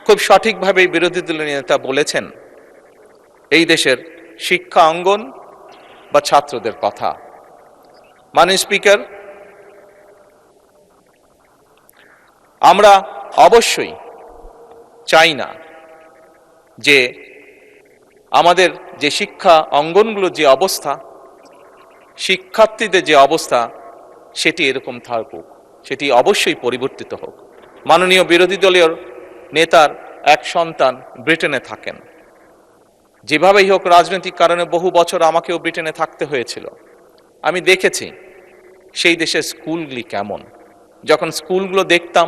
খুব সঠিকভাবে বিরোধী দলীয় নেতা বলেছেন এই দেশের শিক্ষা অঙ্গন বা ছাত্রদের কথা। মাননীয় স্পিকার, আমরা অবশ্যই চাই না যে আমাদের যে শিক্ষা অঙ্গনগুলোর যে অবস্থা, শিক্ষার্থীদের যে অবস্থা, সেটি এরকম থাকুক, সেটি অবশ্যই পরিবর্তিত হোক। মাননীয় বিরোধী দলীয় নেতার এক সন্তান ব্রিটেনে থাকেন। যেভাবেই হোক রাজনৈতিক কারণে বহু বছর আমাকেও ব্রিটেনে থাকতে হয়েছিল। আমি দেখেছি সেই দেশের স্কুলগুলি কেমন। যখন স্কুলগুলো দেখতাম,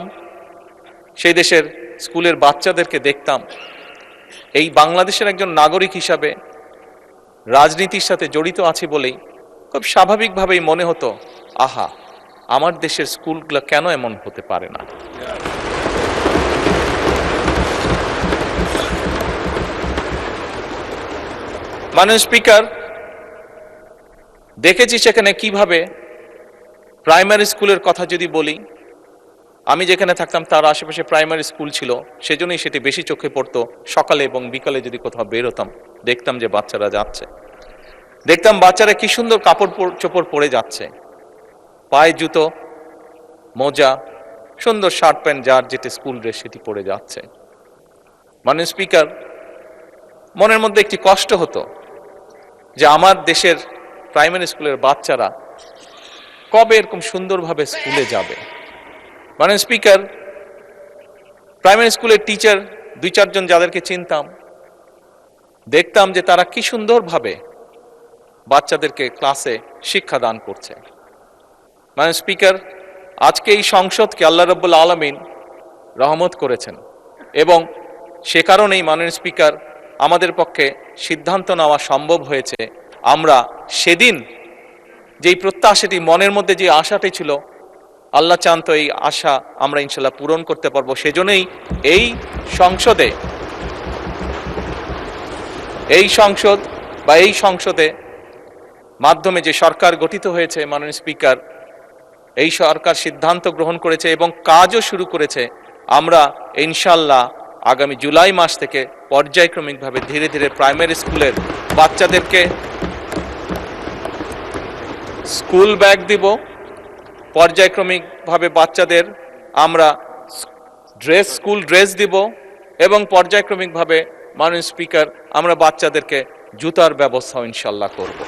সেই দেশের স্কুলের বাচ্চাদেরকে দেখতাম, এই বাংলাদেশের একজন নাগরিক হিসাবে রাজনীতির সাথে জড়িত আছি বলেই খুব স্বাভাবিকভাবেই মনে হতো, আহা, আমার দেশের স্কুলগুলো কেন এমন হতে পারে না। মাননীয় স্পিকার, দেখেছি সেখানে কিভাবে প্রাইমারি স্কুলের কথা যদি বলি, আমি যেখানে থাকতাম তার আশেপাশে প্রাইমারি স্কুল ছিল, সেজন্যই সেটি বেশি চোখে পড়তো। সকালে এবং বিকালে যদি কোথাও বের হতাম, দেখতাম যে বাচ্চারা যাচ্ছে, দেখতাম বাচ্চারা কি সুন্দর কাপড় চোপড় পরে যাচ্ছে, পায়ে জুতো, মোজা, সুন্দর শার্ট প্যান্ট, যার যেটি স্কুল ড্রেস সেটি পরে যাচ্ছে। মাননীয় স্পিকার, মনের মধ্যে একটি কষ্ট হতো যে আমার দেশের প্রাইমারি স্কুলের বাচ্চারা কবে এরকম সুন্দরভাবে স্কুলে যাবে। মাননীয় স্পিকার, প্রাইমারি স্কুলের টিচার দুই চারজন যাদেরকে চিনতাম, দেখতাম যে তারা কি সুন্দরভাবে বাচ্চাদেরকে ক্লাসে শিক্ষাদান করছে। মাননীয় স্পিকার, আজকে এই সংসদকে আল্লাহ রাব্বুল আলামিন রহমত করেছেন এবং সে কারণেই মাননীয় স্পিকার আমাদের পক্ষে সিদ্ধান্ত নেওয়া সম্ভব হয়েছে। আমরা সেদিন যেই প্রত্যাশাটি, মনের মধ্যে যে আশাটি ছিল, আল্লাহ চান তো এই আশা আমরা ইনশাল্লাহ পূরণ করতে পারবো। সেজন্যই এই সংসদে মাধ্যমে যে সরকার গঠিত হয়েছে, মাননীয় স্পিকার, এই সরকার সিদ্ধান্ত গ্রহণ করেছে এবং কাজও শুরু করেছে। আমরা ইনশাল্লাহ আগামী জুলাই মাস থেকে পর্যায়ক্রমিকভাবে ধীরে ধীরে প্রাইমারি স্কুলের বাচ্চাদেরকে স্কুল ব্যাগ দিব, পর্যায়ক্রমিকভাবে বাচ্চাদের আমরা স্কুল ড্রেস দিব এবং পর্যায়ক্রমিকভাবে মাননীয় স্পিকার আমরা বাচ্চাদেরকে জুতার ব্যবস্থা ইনশাল্লাহ করব।